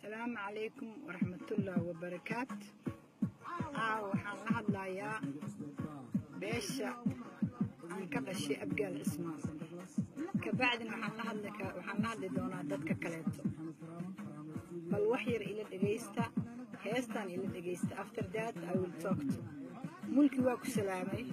السلام عليكم ورحمة الله وبركاته. waxaan la hadlayaa beesha ka dhashay Abgaal Cismaan. Ka bacdina waxaan la hadli doonaa dadka kaleeto. Bal wax yar ila dhageysta, heestan ila dhageysta. After that I will talk to. Mulki waa ku salaamay.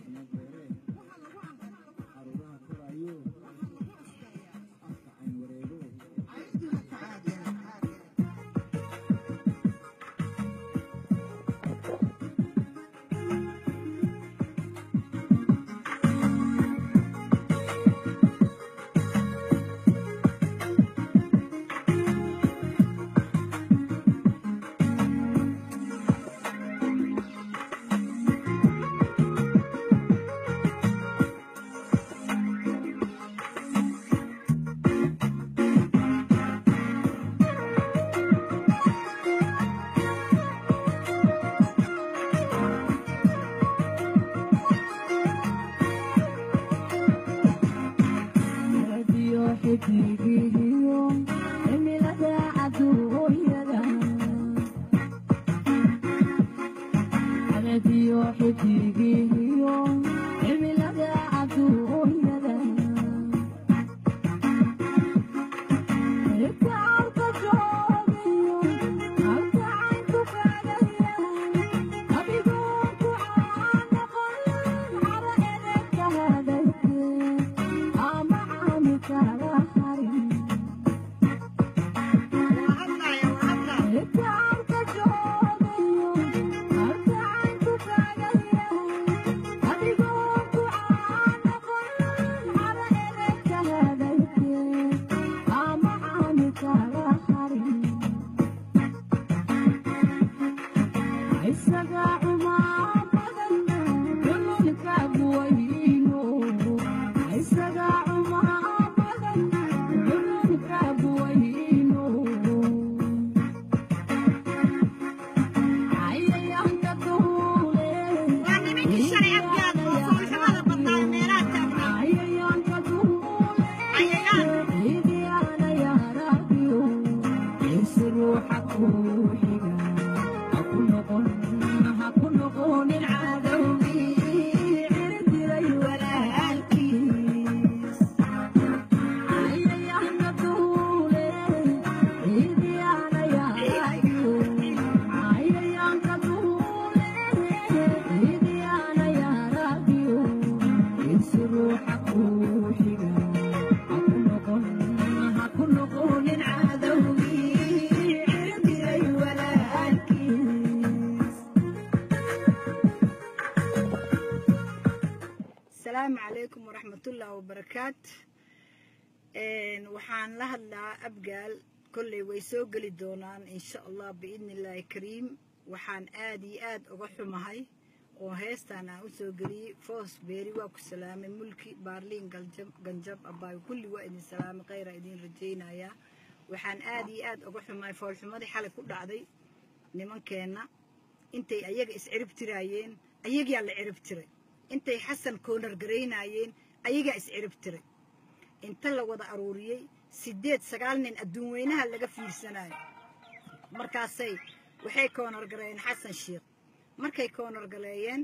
السلام عليكم ورحمة الله وبركاته. وحان لهلا أبقال كل ويسوق لي دونان إن شاء الله بإذن الله كريم. وحان آدي أغحو مهي وهيستانا أسوق لي فوس بيري واكو سلام ملكي بارلين قنجب أباي وكل وإذن سلام غير إذن رجينا يا. وحان آدي أغحو مهي فولحو مدي حالي كل عدي نمان كينا انتي أياق إسعربترايين أياق يالي عربتري intay xasan koonar gareynayeen ayaga is ciribtiray inta la wada aruuriyay 8-9 nin adduun weynaha laga fiirsanayo markaasay waxay koonar gareeyeen xasan sheekh markay koonar galeeyeen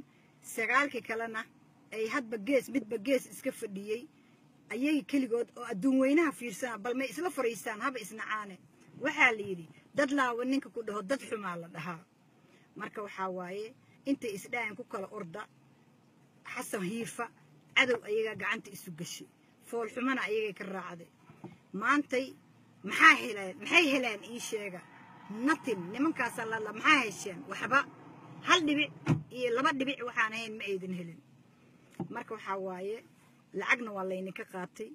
9kii kalena ay hadba midba gees iska fadhiyay ayaga kaligood oo adduun weynaha fiirsana bal may isla fariistaan haba isnacaane waxa la yiri dad laawa ninka ku dhaho dad xumaa la dhahaa marka waxa waaye intay isdhaan ku kala orda حسن هيفا عدو أيها قعنت إسوقشي فول حمانا أيها كالراعدي ما أنتي محاي هلان إيش يجا نطن نمن كاسل الله محاي هشان وحبا هل دبيع لبا دبيع وحانين مأيدن هلن مركو حواية لعقنا والليني كقاتي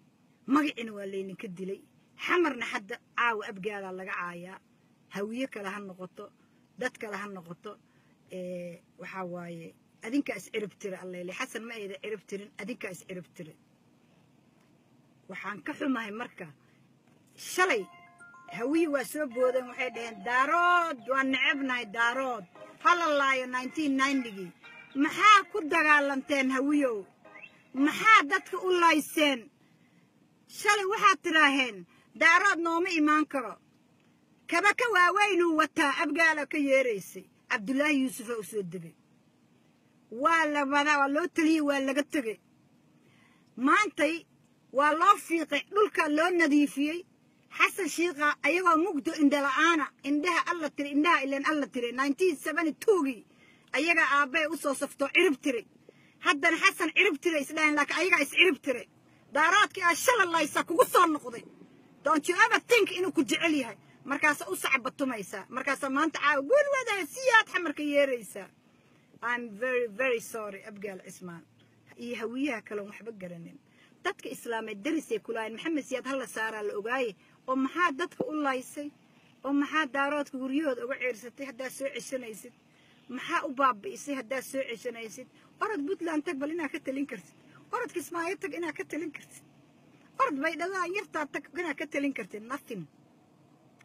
مقعن والليني كدلي حمرنا حد عاو أبقال الله عايا هويك لها النقطة دتك لها النقطة وحواية أدينك أسعربتر الله اللي حسن ما إذا عربترين أدينك أسعربتر وحان كحماي مركا شلي هوي وسوب ودن وحيدين دارود ونعبنا دارود هل الله يا 1990 maxaa ku dagaalanteen hawiyow maxaa dadka u layseen shalay waxaad tiraaheen daarood nooma imaan karo كبك واوين وتا أبقى كيريسي عبد الله يوسف أسودقي ولا بنا ولا تلي ولا قتقي ما أنتي والله في قلك اللون نظيفي حسن شيخة أيها مقدو إن دلعانا إندها الله تري إندها إلا الله تري 1972 أيها أبي وصوصفتو عرب تري هذا حسن عرب تري إسلام لك أيها إس عرب تري داراتك أشل الله يساك وصل نقضي don't you ever think إنه كجعليها مركز أصعب بتوميسا مركز ما أنت عاو قول وذا سيات حمر كيريسا I'm very sorry أبقى العثمان يهويها كلام محبق قرنين dadka islaameed darisay kulaayeen maxamed siyaad hal saaraa la ogaayay oo maxaa dadka u laysay oo maxaa daaroodka guriyooda uga ciirsatay hadaa soo cishanaysid maxaa u baabi'isay hadaa soo cishanaysid orod Puntland tag bal inaa ka talin kartid orod Kismaayo tag inaa ka talin kartid orod Baydhabo yartaa tag inaa ka talin kartid nothing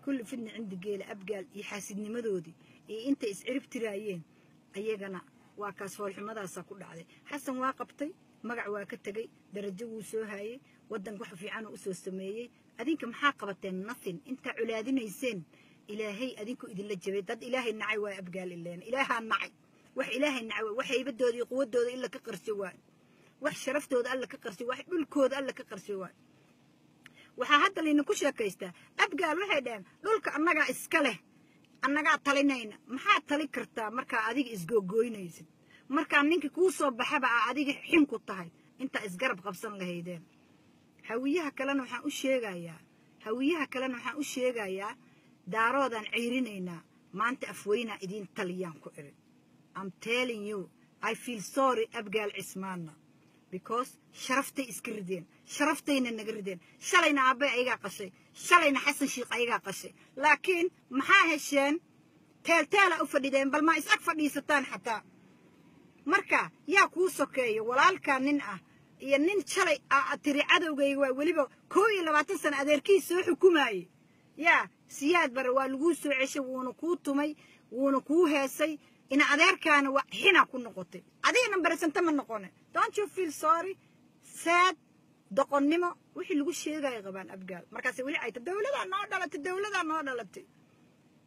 kullu fidna cindi geela abgaal iyo xaasidnimadoodii iyo inta is cirib tiraayeen ayagana waa kaas foolxumadaas ku dhacday xasan waa qabtay magac waa ka tagay darajo wuu soo haayay wadan wax fiican uu soo sameeyay adinka maxaa qabateen nothing inta culaadinayseen ilaahay adinku idin la jabay dad ilaahay nacay waa abgaal ileen ilaaha nacay wax ilaahay nacay wax haybadoodi iyo quwadooda illa ka qarsi waa wax sharaftooda alla ka qarsi wax dhulkooda alla ka qarsi waa waxa hadda leena ku sheekaystaa abgaal waxay dheen dhulka annaga iska leh annaga talinayna maxaa tali kartaa marka adiga isgoogooynaysid marka ninka ku soo baxaba adiga xin ku tahay inta isgarab qabsan lahaydeen hawiyaha kalena waxaan u sheegayaa daaroodan ciirinayna maanta afweyna idin taliyaan ku irin I'm telling you I feel sorry abgaal cismaana because sharaftay iska rideen sharaftayna naga rideen shalayna aabay ayaga qashay shalayna xasan shiiq ayaga qashay laakiin maxaa hesheen teelteela u fadhideen bal ma is ag fadhiisataan xataa marka yaa kuu sokeeyo walaalka nin ah iyo nin shalay tiri cadowgayga waa weliba 22 sano adeerkiis soo xukumayay yaa siyaad bar waa lagu soo ceshay wuuna kuu tumay wuuna kuu heesay ina adeerkaana waa xina ku noqotay adeena barsanta ma noqone don't you feel sorry sad doqonnimo wixii lagu sheegay qabaan abgaal markaas weli ay dawladda noo dhalatay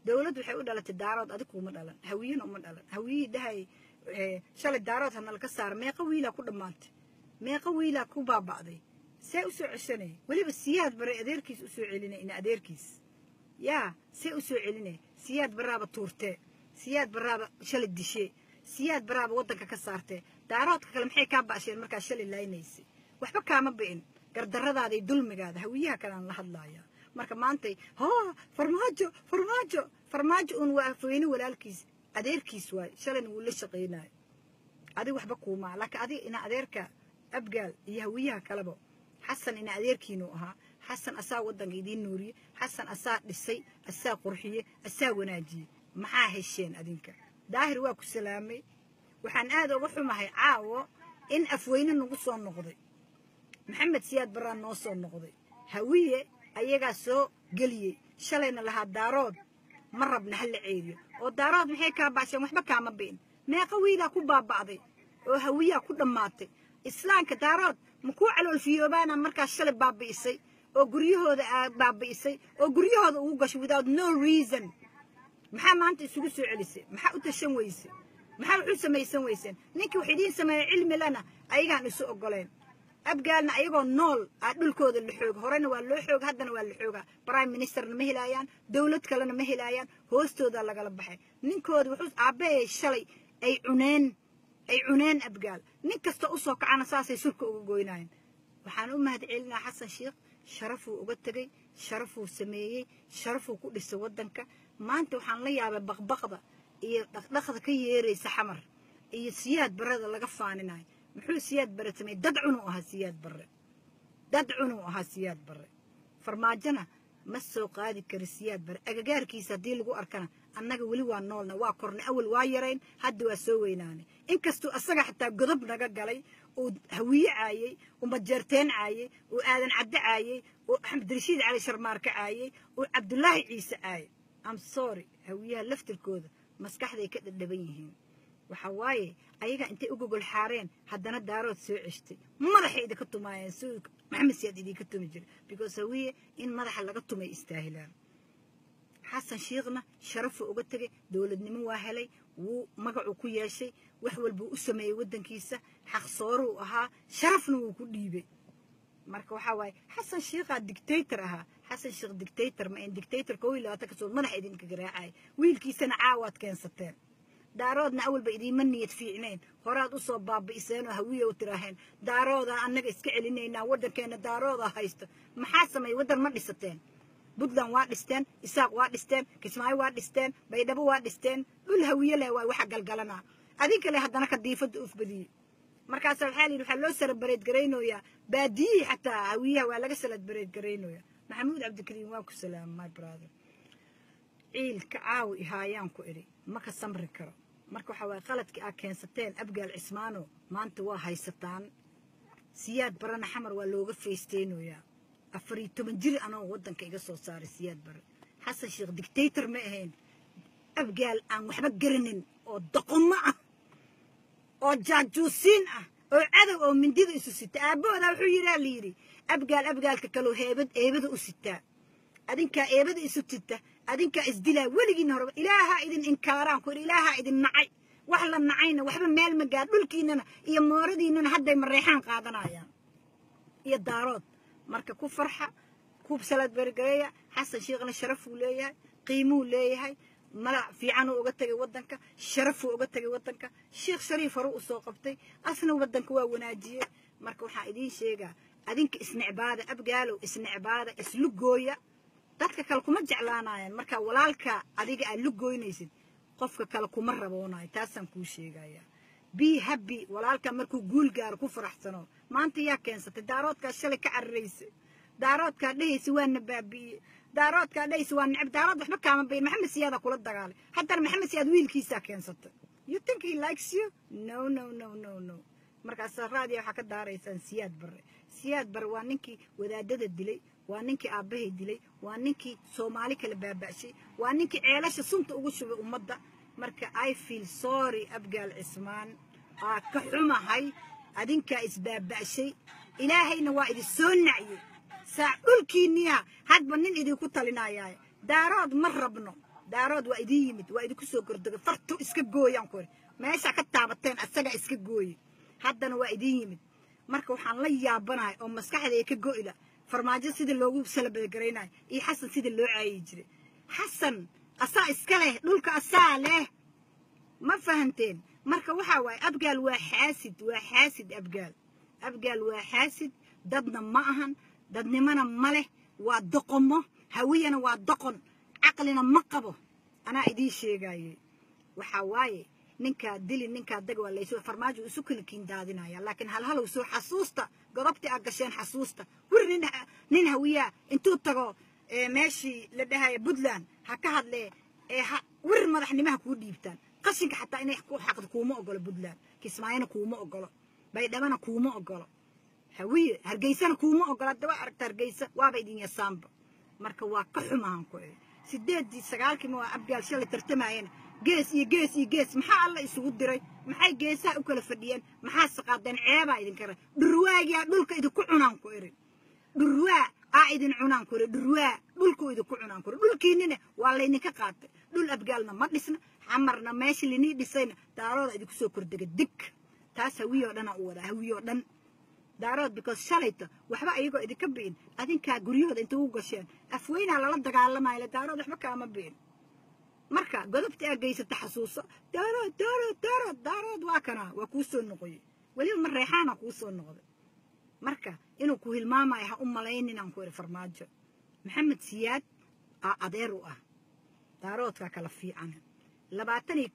dawladdu waxay u dhalatay daarood adigu ma dhalan hawiyana uma dhalan hawiyi dahay shalay daarood hanal ka saar meeqa wiila ku dhamaantay meeqa wiila ku baabaaday see u soo ceshanay waliba siyaad bare adeerkiis u soo celinay in adeerkiis yaa see u soo celinay siyaad baraaba tuurtee siyaad baraaba shalay dishay siyaad baraaba wadanka ka saartee daaroodka kale maxay ka baasheen marka shalay laaynaysay waxba kaama been gardaradaada iyo dulmigaada hawiyaha kale aan la hadlayaa marka maantay farmaajo un waa afweyne walaalkiis adeerkiis waay shalayna wuu la shaqeynay adiga waxba kuuma laakiin adiga ina adeerka abgaal iyo hawiyaha kaleba xasan ina adeerkiinu ahaa xasan asaa wadanka idin nuuriye xasan asaa dhisay asaa qurxiye asaa wanaajiye maxaa hesheen adinka daahir waa ku salaamay waxaan aad uga xumahay caawo in afweyne nagu soo noqday maxamed siyaad baraan noo soo noqday hawiye ayagaa soo geliyey shalayna lahaa daarood ma rabna hal la ceeriyo oo daarood maxay ka baasheen waxba kaama been meeqa wiila ku baabaaday oo hawiya ku dhamaatay islaamka daarood ma ku calool fiyoobaana markaa shalay baabiisay oo guryahooda baabiisay oo guryahooda ugu gashay without no reason maxaa maanta isugu soo celisay maxaa u tashan weysay maxaa wuxuu samaysan weyseen ninkii wax idiin sameeyay cilmi lana ayagaan isu ogoleen abgaalna ayagoo nool dhulkooda la xoog horena waa loo xoog haddana waa la xoogaa prime ministerna ma helayaan dawlad kalena ma helayaan hoostooda lagala baxay ninkooda wuxuu aabbee shalay ay cuneen abgaal nin kasta u soo kacana saasay surka uga goynayeen waxaan u mahadcelinaa xasan shiikh sharafuu uga tagay sharafuu sameeyey sharafuu ku dhisay wadanka maanta waxaan la yaabay baqbaqda iyo dhaqdhaqda ka yeeraysa xamar iyo siyaad barada laga faaninayo muxuu siyaad bare samay dad cunu ahaa siyaad bare farmaajana ma soo qaadi karo siyaad bare agagaarkiisa haddii lagu arkana annaga weli waa noolna waa kornay awal waa yarayn hadda waa soo weynaanay inkastuu asaga xataa godob naga galay uu hawiye caayey uu majeerteen caayey uu aadan cadde caayey uu axmed rashiid cali sharmaarka caayey uu cabdullaahi ciise caayey am sorry hawiyaha laftirkooda maskaxday ka dhadhaban yihiin waxa waaye ayaga intay u gogol xaareen haddana daarood soo ceshtay madaxa idinka tumaayeen suu maxamed siyaad idinka tumi jiray because hawiye in madaxa laga tumay istaahilaan حسن شيخنا شرفه وقتك دولة نمو واهلي ومقعو كياشي وحول بو أسمي ودن كيسة حق صورو أها شرفنا وكل ديبي marka waxa way xasan sheekha dictator aha xasan sheekh dictator ma in dictator kooy la ta kasoo madax idin ka garaacay wiilkiisana caawad keensateen daaroodna awal ba idin maniyad fiicneen horaad u soo baabiiseen oo hawiye u tiraahen daarooda annaga iska celinayna wadankeena daarooda haysto maxaa sameey wadan ma dhisateen Puntland waa dhisteen Isaaq waa dhisteen Kismaayo waa dhisteen Baydhabo waa dhisteen dhul hawiye leh waa waxa galgalana adinka leh hadana ka diifad u fbadiyay markaas xaalin waxa loo celebrate gareynooya baadii xataa hawiyaha waa laga celebrate gareynooya maxamuud cabdikariim waa ku salaam my brother ciilka caawi ihaayaan ku iri ma ka samri karo marka waxa way qaladkii aad keensateen abgaal cismaano maanta waa haysataan siyaad barana xamar waa looga feesteenooya 14 jir anoo wadanka iga soo saaray siyaad bar xasan sheekh dictator ma ahayn abgaal aan waxba garanin oo doqomo ah oo jaajuusin ah oo cadow oo mindida isu sita aabooda wuxuu yiri abgaalka kale heebada u sita adinka eebada isu sita adinka isdila waligiin hore ilaaha idin inkaaraan ku ilaaha idin nacay wax la nacayna waxba meel ma gaar dhulkiinana iyo mooradiinana hadday mareexaan qaadanayaan iyo daarood marka ku farxa ku salad bergeeya xasan sheekhna sharaf uu leeyahay qiimo uu leeyahay ملا في عنو وقتك ودنك شرف وقتك ودنك الشيخ شريف روح سوق قبتي أصلا ودنك وناجية مركو حائدين شيء أدينك اسمع عبادة أبقالو اسمع عبادة اسلوك جوية تذكر كلكم مجعلانا يعني مركا ولالك أديك اللوك جوي نيسد قفك كلكم مرة بوناي تاسم كل شيء جاية بي هبي ولالك مركو جول جار كفر أحسنه ما أنت يا كنسة دارات كشلك الرئيس دارات كده سوى النبابي دارات كده يسوى النعب دارات وحنا كمان بين محمد سيادة كل الدجال حتى محمد سياد ويل كيسا كنسط you think he likes you no مركز الراديو حكى داريسان سياد بر وانكي ودادد الدلي وانكي أبيه الدلي وانكي سومالي كالباباشي وانكي عيلاش صمت أقولش بأمضة مركز I feel sorry أبقى العثمان كحمة هاي أدينك إسباباشي إلهي نوائد السنعي سأقول كينيا هاد بنين إذا كنت لنا يا دارود مرة بنو دارود وإدي يمد وإدي كسو كردك فرتو إسكب جوي أنكور ما يسا كتابتين السجع إسكب جوي هادنا وإدي يمد مركو حن ليا بناي أو مسكحة ذيك جوي لا فرماجة سيد اللوجو بسلب الجريناي حسن سيد اللو عيجري حسن أسا إسكله دولك أسا له ما فهمتين مركو وحواي أبقال وحاسد أبقال وحاسد ضدنا معهن dadnimana male waa doqomo hawiyana waa doqon aqlina ma qabo ana idii sheegay waxa waaye ninka dili ninka dag waa leeso farmaajo isu kulkiin daadinaya laakiin hal uu soo xasuusta godobti aad gasheen xasuusta wirin nin hawiya intuu tago meeshii la dhahay Puntland ha ka hadle wir madaxnimaha ku dhiibtaan qashinka xataa inay ku xaqdo kuma ogolo Puntland Kismaayana kuma ogolo Baydhabana kuma ogolo hawiye hargeysana kuma ogolaa daba aragta hargeysa waaba idin yasaanba marka waa ka xumaan ku 8-9 ma abgaal shalay tartamayeen gees maxaa alla isugu diray maxay geesaha u kala fadhiyeen maxaa saqaadeen ceeba idin kara dhurwaagiya dhulka idinku cunaan ku iri dhurwaa idin cunaan ku iri dhurwaa dhulku idinku cunaan ku iri dhulkiinina waa la idinka qaatay dhul abgaalna ma dhisna xamarna meeshii linii dhisayna daarooda idinku soo kordhigay dig taas hawiyo dhan u wada hawiyo dhan daarood because shalayto waxba ayagoo idinka biin adinka guriyooda inta u gasheen afweyna la dagaalamayo daarood waxba kaama biin marka godobta ay geysata xasuuso daarood waa kana waa ku soo noqoy wali ma reexana ku soo noqday marka inuu ku hilmaamayo ha u malaynin aan ku farmaajo maxamed siyaad adeer u ah daaroodka kala fiican 21